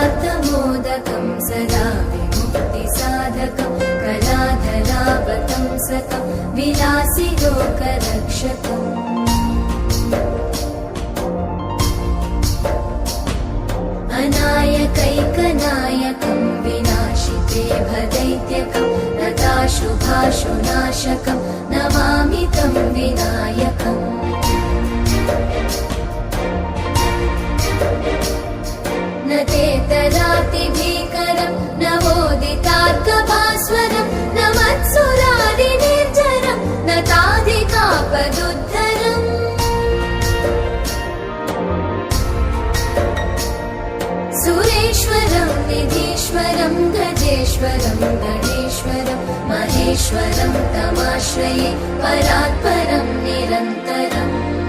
सर्वार्थमोदकं सदा विमुक्तिसाधकं कलाधरावतंसकं विलासि लोकरक्षकम् अनायकैकनायकं विनाशिते भदैत्यकं नताशुभाशुनाशकं नमामि तं विनायकम् न तेतरातिभीकरं नवोदितार्कभास्वरं न मत्सुरादिनिर्झरं न ताधिकापदुद्धरम् सुरेश्वरं निधीश्वरं गजेश्वरं गणेश्वरं महेश्वरं तमाश्रये परात्परं निरन्तरम्